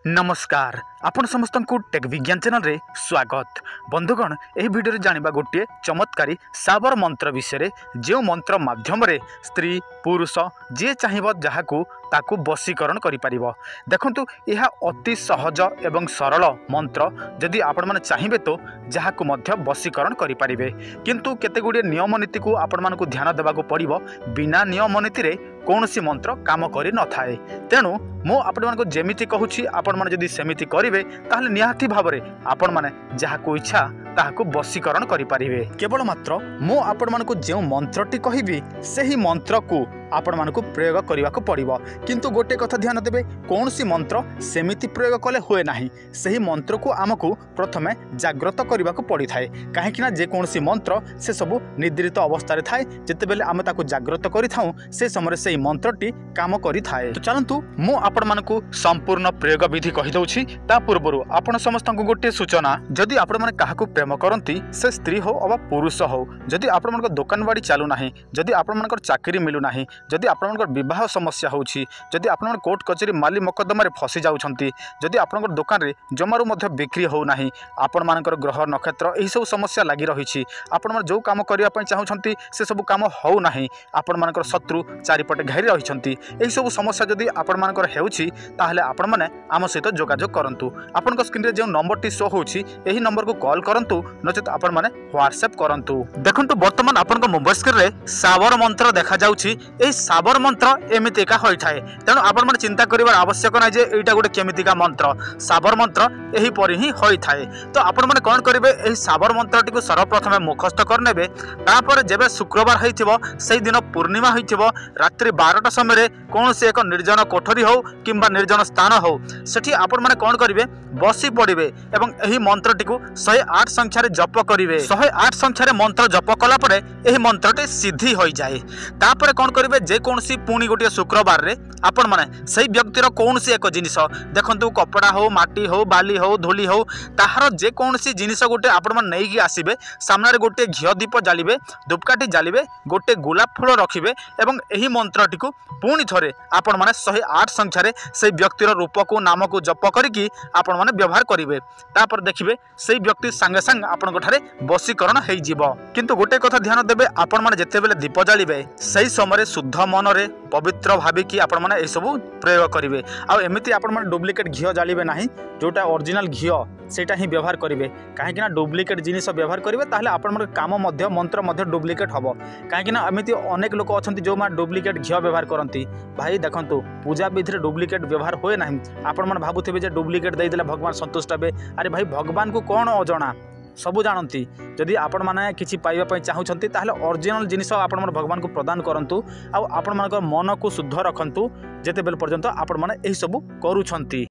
नमस्कार आपण समस्त को टेक विज्ञान चैनल रे स्वागत। बंधुगण यह वीडियो जानवा गोटे चमत्कारी साबर मंत्र विषय जो मंत्र माध्यम रे स्त्री पुरुष जी चाहिए जहां ताकू बशीकरण करिपारिबो। देखंतु यह अति सहज एवं सरल मंत्र जदि आपण माने चाहिए तो जहां मध्य बशीकरण करिपारिबे, किंतु केते गुडे नियम नीति को आपण मानकु ध्यान देबाकू पड़िबो। बिना नियम नीति रे कौनसी मंत्र काम करि न थाए। तेणु मो आपण मानकु जेमिति कहूछि आपण माने जदि सेमिति करिवे ताहले निहाती भाबरे आपण माने जहाकू इच्छा ताहाकू बशीकरण करिपारिबे। केवल मात्र मो आपण मानकु जे मंत्रटी कहिबी सही मंत्र को आपण मानकु प्रयोग करने पड़ो। किंतु गोटे कथा ध्यान देवे, कौन सी मंत्र सेमिति प्रयोग कले हुए ना, सही मंत्र को आमको प्रथमे जाग्रत करने को पड़ी थाए। कहीं जेकोसी मंत्र से सब निद्रित अवस्था थाए, जिते बेले आम ताकू जाग्रत करिथाऊ से समय से मंत्रटी काम करि थाए। तो चलतु मु आपण मानकु संपूर्ण प्रयोग विधि कहि दउछि। ता पूर्वरु आपण समस्त को गोटे सूचना, जदि आपण माने काहाकू प्रेम करंती से स्त्री हो अथवा पुरुष हो, जदि आपण मानक दुकान बाड़ी चालू नाही, जदि आपण मानकर चाकरी मिलू नाही, जदि आपनकर विवाह समस्या होछि, जदि आपन कोर्ट कचेरी माली मकदमा रे फसी जाउछंती, जदि आपनकर दुकान रे जमारू मध्य बिक्री हो नाही, आपण मानकर ग्रह नक्षत्र एही सब समस्या लागि रहिछि, आपण मन जो काम करिया पय चाहुछंती से सब काम हो नाही, आपण मानकर शत्रु चारिपटे घेरि रहिछंती, एही सब समस्या जदि आपण मानकर हेउछि ताहले आपण माने आम सहित जोगाजोग करंतु। आपनकर स्क्रीन रे जे नंबर टी शो होछि एही नंबर को कॉल करंतु, नचेत आपण माने व्हाट्सएप करंतु। देखंतु वर्तमान आपनकर मोबाइल स्क्रीन रे सावर मंत्र देखा जाउछि। एही साबर मंत्र एमितिका होई थाए, तेणु आपण माने चिंता करिवार आवश्यक नै जे एटा गोटे केमितिका मंत्र। साबर मंत्र एही परि ही होई थाए। तो आपण माने कोन करिवे, एही साबर मंत्रटी को सर्वप्रथमे मुखस्थ करनेबे। तापर जेबे शुक्रवार होइथिबो सेही दिन पूर्णिमा होइथिबो, रात्रि 12टा समय रे कोनसे एक निर्जन कोठरी हो किंबा निर्जन स्थान हो, सेठी आपण माने कोन करिवे, बसी पड़िबे एवं एही मंत्रटी को 108 संख्या रे जप करिवे। 108 संख्या रे मंत्र जप कला परे एही मंत्रटी सिद्धि होई जाए। तापर कोन करिवे, जे कोनसी पुणी गोटे शुक्रवार रे आपण माने सही व्यक्तिर कोनसी एक जिनिस देखंतु, कपड़ा हो, माटी हो, बाली हो, धूली हो, ताहार जे कोनसी जिनिस गोटे आपण माने नेकी आसीबे, सामने रे गोटे घियो दीप जालिबे, धूपकाठी जालिबे, गोटे गोलाप फूल रखिबे एवं एही मंत्रटी को पुणी थरे आपण माने 108 संख्या रे सही व्यक्तिर रूप को नाम को जप करिकी आपण माने व्यवहार करिवे। तापर देखिबे सही व्यक्ति संगे संग आपण ठारे बशीकरण हेई जिवो। किंतु गोटे कथा ध्यान देबे, आपण माने जते बेले दीप जालिबे सही समय शुद्ध मन रे पवित्र भाविकी आपण माने ए सब प्रयोग करिवे। आ एमिति आपण माने डुप्लिकेट घियो जालिबे नाही, जोटा ओरिजिनल घियो सेटा ही व्यवहार करिवे। काहे कि ना डुप्लिकेट जिनिस व्यवहार करिवे ताहले आपण माने काम मध्य मंत्र मध्य डुप्लिकेट हबो। काहे कि ना एमिति अनेक लोक अछंती जो माने डुप्लिकेट घियो व्यवहार करंती। भाई देखंतु पूजा विधि रे डुप्लिकेट व्यवहार होए नाही। आपण माने भाबुथिबे जे डुप्लिकेट देई देले भगवान संतुष्ट हेबे। अरे भाई भगवान को कोन अजणा, सबू जानती। जदि आपण माने किछि पाइबा पय चाहुछंती ताहले ओरिजिनल जिनिस आपण माने भगवान को प्रदान करंतु। आ आपण मानकर मन को शुद्ध रखंतु, जेते बेल पर्यंत आपण माने एही सब करूछंती।